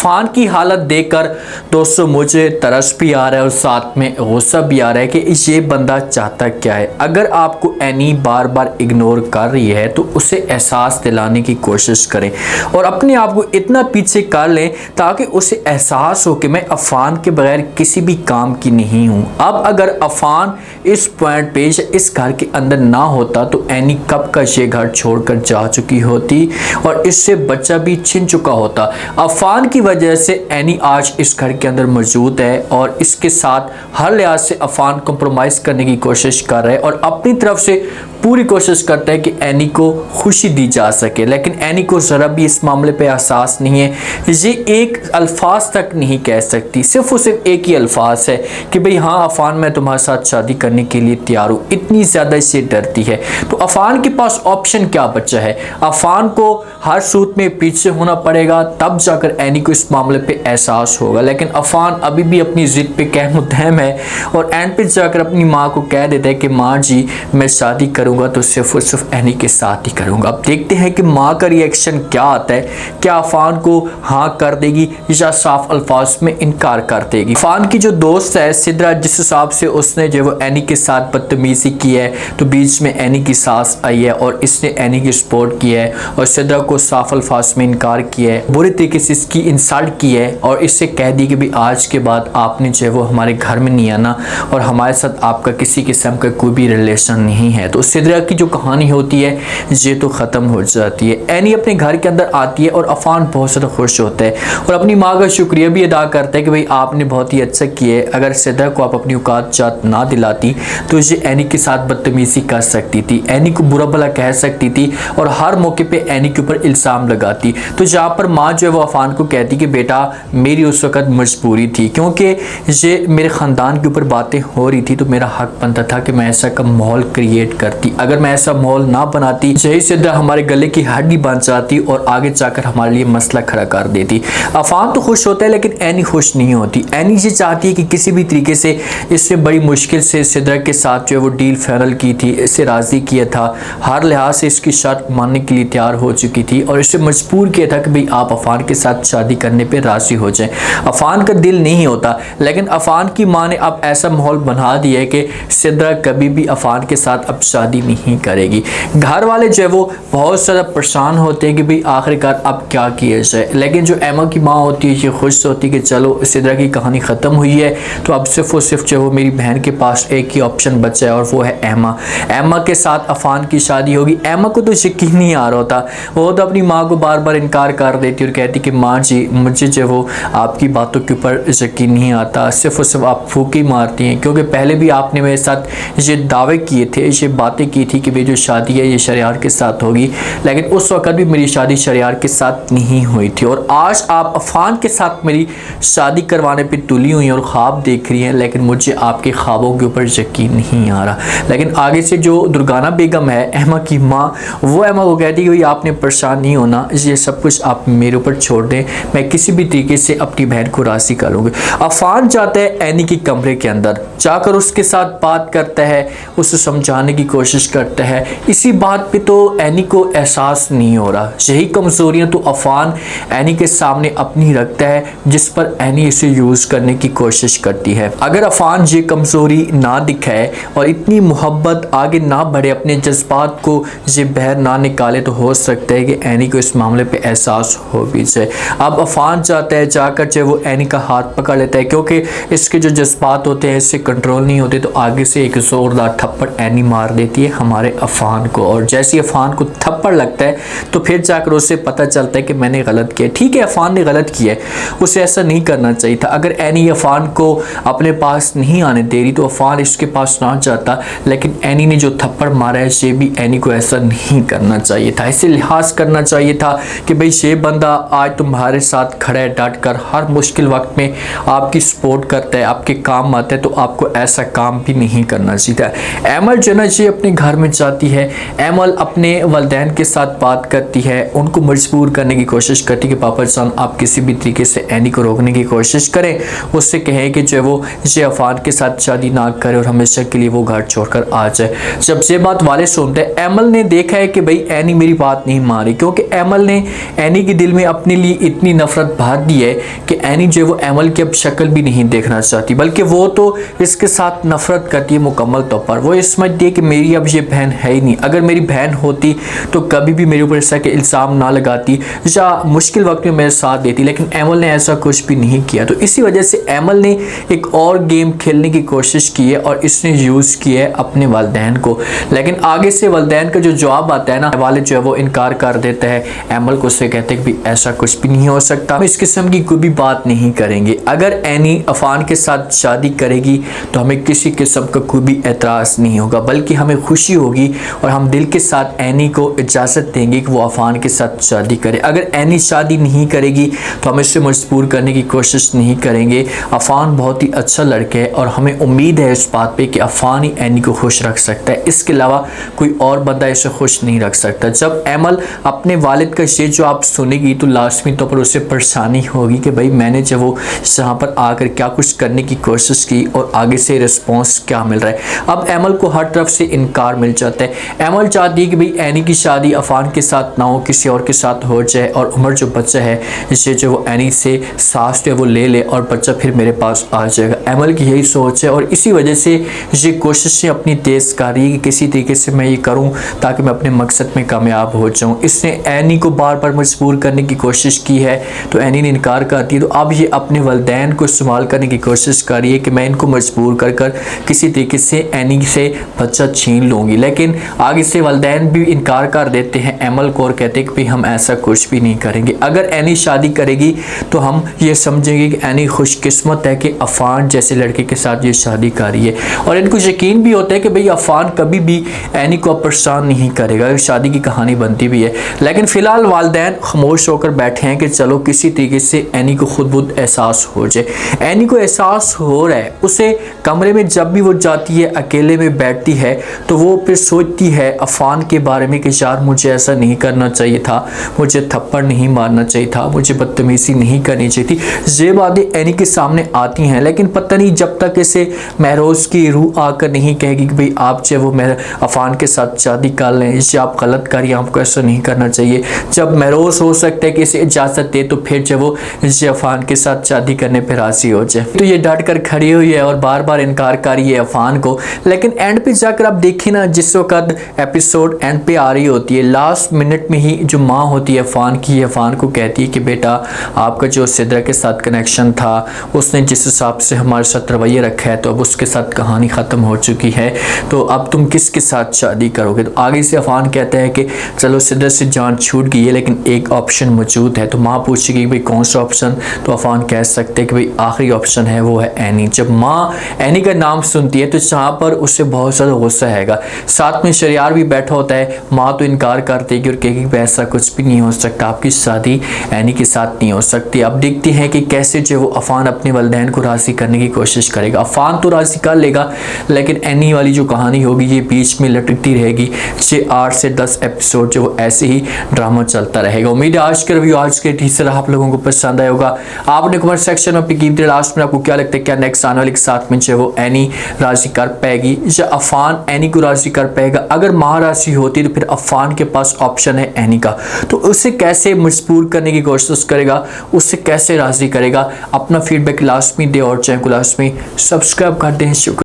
अफान की हालत देखकर दोस्तों मुझे तरस भी आ रहा है और साथ में गुस्सा भी आ रहा है कि ये बंदा चाहता क्या है। अगर आपको एनी बार बार इग्नोर कर रही है तो उसे एहसास दिलाने की कोशिश करें और अपने आप को इतना पीछे कर लें ताकि उसे एहसास हो कि मैं अफान के बगैर किसी भी काम की नहीं हूँ। अब अगर अफान इस पॉइंट पे इस घर के अंदर ना होता तो एनी कब का ये घर छोड़कर जा चुकी होती और इससे बच्चा भी छिन चुका होता। अफान की वजह से एनी आज इस घर के अंदर मौजूद है और इसके साथ हर लिहाज से अफान कॉम्प्रोमाइज़ करने की कोशिश कर रहा है और अपनी तरफ से पूरी कोशिश करता है कि एनी को खुशी दी जा सके, लेकिन एनी को ज़रा भी इस मामले पे एहसास नहीं है। ये एक अल्फाज तक नहीं कह सकती, सिर्फ और सिर्फ एक ही अल्फाज है कि भाई हाँ अफान मैं तुम्हारे साथ शादी करने के लिए तैयार हूँ। इतनी ज़्यादा इससे डरती है तो अफान के पास ऑप्शन क्या बचा है? अफान को हर सूरत में पीछे होना पड़ेगा, तब जाकर एनी को इस मामले पे एहसास होगा। लेकिन अफान अभी भी अपनी ज़िद पे कहमुदहम है और एंड पे जाकर अपनी माँ को कह देता है कि माँ जी मैं शादी करूँगा तो सिर्फ और सिर्फ एनी के साथ ही करूँगा। अब देखते हैं कि माँ का रिएक्शन क्या आता है। क्या अफान को हाँ कर देगी या साफ अल्फाज में इनकार कर देगी? अफान की जो दोस्त है सिद्रा, जिस हिसाब से उसने जो वो एनी के साथ बदतमीजी की है तो बीच में एनी की सास आई है और इसने एनी की सपोर्ट की है और सिद्रा को साफ अल्फाज में इनकार किया है, बुरी तरीके से इसकी इंसल्ट की है और इससे कह दी कि भाई आज के बाद आपने जो है वो हमारे घर में नहीं आना और हमारे साथ आपका किसी किस्म का कोई भी रिलेशन नहीं है। तो सिद्रा की जो कहानी होती है ये तो ख़त्म हो जाती है। एनी अपने घर के अंदर आती है और अफान बहुत ज़्यादा खुश होता है और अपनी माँ का शुक्रिया भी अदा करता है कि भाई आपने बहुत ही अच्छा किया है। अगर सिद्रा को आप अपनी औकात जात ना दिलाती तो ये एनी के साथ बदतमीजी कर सकती थी, एनी को बुरा भला कह सकती थी और हर मौके पे एनी के ऊपर इल्ज़ाम लगाती। तो जहाँ पर माँ जो है वो अफान को कहती कि बेटा मेरी उस वक़्त मजबूरी थी क्योंकि ये मेरे ख़ानदान के ऊपर बातें हो रही थी तो मेरा हक बनता था कि मैं ऐसा का माहौल क्रिएट करती। अगर मैं ऐसा माहौल ना बनाती यही सिद्रा हमारे गले की हड्डी बन जाती और आगे जाकर हमारे लिए मसला खड़ा कर देती। अफान तो खुश होता है लेकिन एनी खुश नहीं होती। एनी ये चाहती है कि किसी भी तरीके से इससे बड़ी मुश्किल से सिद्रा के साथ जो है वो डील फाइनल की थी, इसे राज़ी किया था, हर लिहाज से इसकी शर्त मानने के लिए तैयार हो चुकी थी और इसे मजबूर किया था कि भाई आप अफान के साथ शादी करने पे राज़ी हो जाएं। अफान का दिल नहीं होता लेकिन अफान की माँ ने अब ऐसा माहौल बना दिया है कि सिद्रा कभी भी अफान के साथ अब शादी नहीं करेगी। घर वाले जो है वो बहुत ज़्यादा परेशान होते हैं कि भाई आखिरकार अब क्या किया जाए, लेकिन जो एमा की माँ होती है ये खुश होती है कि चलो सिद्रा की कहानी ख़त्म हुई है तो अब सिर्फ और सिर्फ जो है वो मेरी बहन के पास एक ही ऑप्शन बचा है और वो है एमा। एमा के साथ अफान की शादी होगी। एमा को तो यकीन नहीं आ रहा होता, वो तो अपनी माँ को बार बार इनकार कर देती और कहती कि माँ जी मुझे जो वो आपकी बातों के ऊपर यकीन नहीं आता, सिर्फ और सिर्फ आप फूकी मारती हैं क्योंकि पहले भी आपने मेरे साथ ये दावे किए थे, ये बातें की थी कि भाई जो शादी है ये शरियार के साथ होगी, लेकिन उस वक्त भी मेरी शादी शरियार के साथ नहीं हुई थी और आज आप अफान के साथ मेरी शादी करवाने पे तुली हुई और ख्वाब देख रही हैं, लेकिन मुझे आपके ख्वाबों के ऊपर यकीन नहीं आ रहा। लेकिन आगे से जो दुर्गाना बेगम है एमा की माँ, वो एमा को कहती है कि आपने परेशान नहीं होना, ये सब कुछ आप मेरे ऊपर छोड़ दें, मैं किसी भी तरीके से अपनी बहन को राज़ी करूँगी। अफान जाता है एनी के कमरे के अंदर, जाकर उसके साथ बात करता है, उसे समझाने की कोशिश करता है। इसी बात पे तो एनी को एहसास नहीं हो रहा। यही कमज़ोरियाँ तो अफान एनी के सामने अपनी रखता है जिस पर एनी इसे यूज़ करने की कोशिश करती है। अगर अफान ये कमज़ोरी ना दिखाए और इतनी मोहब्बत आगे ना बढ़े, अपने जज्बात को ये बहर ना निकाले तो हो सकता है कि एनी को इस मामले पे एहसास हो भी जाए। अब अफान चाहता है जाकर जो वो एनी का हाथ पकड़ लेता है क्योंकि इसके जो जज्बात होते हैं इससे कंट्रोल नहीं होते, तो आगे से एक ज़ोरदार थप्पड़ एनी मार देती है हमारे अफान को और जैसे अफान को थप्पड़ लगता है तो फिर जाकर उसे पता चलता है कि मैंने गलत किया। ठीक है अफान ने गलत किया है, उसे ऐसा नहीं करना चाहिए था। अगर एनी अफान को अपने पास नहीं आने दे रही तो अफान इसके पास ना जाता, लेकिन एनी ने जो थप्पड़ मारा है ये भी एनी को ऐसा नहीं करना चाहिए था। इसे लिहाज करना चाहिए था कि भाई ये बंदा आज तुम्हारे साथ खड़ा है डट कर, हर मुश्किल वक्त में आपकी सपोर्ट करता है, आपके काम आता है, तो आपको ऐसा काम भी नहीं करना चाहिए था। एमर जो ना ये अपने घर में जाती है। एमल अपने वालिदैन के साथ बात करती है, उनको मजबूर करने की कोशिश करती है कि पापा जान आप किसी भी तरीके से एनी को रोकने की कोशिश करें, उससे कहें कि जो है वो ये अफान के साथ शादी ना करे और हमेशा के लिए वो घर छोड़कर आ जाए। जब ये बात वाले सुनते हैं, एमल ने देखा है कि भाई एनी मेरी बात नहीं मान रही, क्योंकि एमल ने एनी के दिल में अपने लिए इतनी नफरत भर दी है कि एनी जो है वो एमल की अब शक्ल भी नहीं देखना चाहती, बल्कि वो तो इसके साथ नफरत करती है मुकम्मल तौर पर। वो ये समझती है कि मेरी अब ये बहन है ही नहीं, अगर मेरी बहन होती तो कभी भी मेरे ऊपर ऐसा के इल्ज़ाम ना लगाती या मुश्किल वक्त में मेरे साथ देती, लेकिन एमल ने ऐसा कुछ भी नहीं किया। तो इसी वजह से एमल ने एक और गेम खेलने की कोशिश की है और इसने यूज़ किया है अपने वालिदैन को। लेकिन आगे से वालिदैन का जो जवाब आता है ना, वाले जो है वो इनकार कर देता है एमल को, उससे कहते हैं कि भाई ऐसा कुछ भी नहीं हो सकता, हम इस किस्म की कोई भी बात नहीं करेंगे। अगर एनी अफान के साथ शादी करेगी तो हमें किसी किस्म का कोई भी एतराज़ नहीं होगा, बल्कि हमें खुशी होगी और हम दिल के साथ एनी को इजाज़त देंगे कि वो अफान के साथ शादी करे। अगर एनी शादी नहीं करेगी तो हम इससे मजबूर करने की कोशिश नहीं करेंगे। अफान बहुत ही अच्छा लड़का है और हमें उम्मीद है इस बात पे कि अफान ही एनी को खुश रख सकता है, इसके अलावा कोई और बंदा इसे खुश नहीं रख सकता। जब एमल अपने वालिद का ये जो आप सुनेगी तो लाजमी तौर पर उसे परेशानी होगी कि भाई मैंने जब वो यहाँ पर आकर क्या कुछ करने की कोशिश की और आगे से रिस्पॉन्स क्या मिल रहा है। अब एमल को हर तरफ से इनकार मिल जाता है। एमल चाहती है कि भाई एनी की शादी अफान के साथ ना हो, किसी और के साथ हो जाए और उमर जो बच्चा है इसे जो वो एनी से सांस जो वो ले ले और बच्चा फिर मेरे पास आ जाएगा। एमल की यही सोच है और इसी वजह से ये कोशिशें अपनी तेज़ कर रही है कि किसी तरीके से मैं ये करूं ताकि मैं अपने मकसद में कामयाब हो जाऊं। इसने एनी को बार बार मजबूर करने की कोशिश की है तो एनी ने इनकार कर दिया, तो अब ये अपने वालिदैन को इस्तेमाल करने की कोशिश कर रही है कि मैं इनको मजबूर कर कर किसी तरीके से एनी से बच्चा छीन लूँगी। लेकिन आगे से वालिदैन भी इनकार कर देते हैं एमल को और कहते हैं कि भाई हम ऐसा कुछ भी नहीं करेंगे। अगर एनी शादी करेगी तो हम ये समझेंगे कि एनी खुशकिस्मत है कि अफान जैसे लड़के के साथ ये शादी कर रही है और इनको यकीन भी होता है कि भाई अफान कभी भी एनी को परेशान नहीं करेगा। शादी की कहानी बनती भी है, लेकिन फ़िलहाल वालिदैन खामोश होकर बैठे हैं कि चलो किसी तरीके से एनी को खुद बुद एहसास हो जाए। एनी को एहसास हो रहा है, उसे कमरे में जब भी वो जाती है अकेले में बैठती है तो वो फिर सोचती है अफान के बारे में कि यार मुझे ऐसा नहीं करना चाहिए था, मुझे थप्पड़ नहीं मारना चाहिए था, मुझे बदतमीज़ी नहीं करनी चाहिए थी। ये बातें एनी के सामने आती हैं, लेकिन पता नहीं जब तक इसे महरोज़ की रूह आकर नहीं कहेगी कि भाई आप जो वो मेरे अफान के साथ शादी कर लें, इससे आप गलत करिए, आपको ऐसा नहीं करना चाहिए। जब महरोज़ हो सकता है कि इसे इजाज़त दे तो फिर जब वो इसे अफान के साथ शादी करने पर राज़ी हो जाए। तो ये डट कर खड़ी हुई है और बार बार इनकार कर रही है अफान को। लेकिन एंड पे जाकर आप देखिए ना, जिस वक्त एपिसोड एंड पे आ रही होती है, लास्ट मिनट में ही जो माँ होती है अफान की, अफान को कहती है कि बेटा आपका जो सिद्रा के साथ कनेक्शन था, उसने जिस हिसाब से हमारे साथ रवैया रखा है तो अब उसके साथ कहानी ख़त्म हो चुकी है, तो अब तुम किसके साथ शादी करोगे। तो आगे से अफान कहता है कि चलो सिद्रा से जान छूट गई है लेकिन एक ऑप्शन मौजूद है। तो माँ पूछेगी भाई कौन सा ऑप्शन, तो अफान कह सकते हैं कि भाई आखिरी ऑप्शन है वो है एनी। जब माँ एनी का नाम सुनती है तो यहाँ पर उससे बहुत ज़्यादा गुस्सा हैगा। साथ में शरियार भी बैठा होता है। माँ तो इनकार करती है और कहेगी कि ऐसा कुछ भी नहीं हो सकता, आपकी शादी एनी के साथ नहीं हो सकती। अब देखते हैं कि कैसे जो वो अफान अपने वालिदैन को राज़ी करने की कोशिश करेगा। अफान तो राज़ी कर लेगा लेकिन एनी वाली जो कहानी होगी ये बीच में लटकती रहेगी। 8 से 10 एपिसोड जो वो ऐसे ही ड्रामा चलता रहेगा। उम्मीद है आज के रिव्यू, आज के टीजर आप लोगों को पसंद आया होगा। आपने कमेंट सेक्शन में अपनी कीमती लास्ट में आपको क्या लगता है, क्या नेक्स्ट आने वाले के साथ में जो वो एनी राज़ी कर पाएगी या अफान एनी को राज़ी कर पाएगा। अगर माँ राज़ी होती तो फिर अफान के पास ऑप्शन है एनी का, तो उसे कैसे मजबूर करने की कोशिश करेगा, उससे कैसे राज़ी करेगा। अपना फीडबैक लास्ट में दे और चैनल को लास्ट में सब्सक्राइब कर दें। शुक्रिया।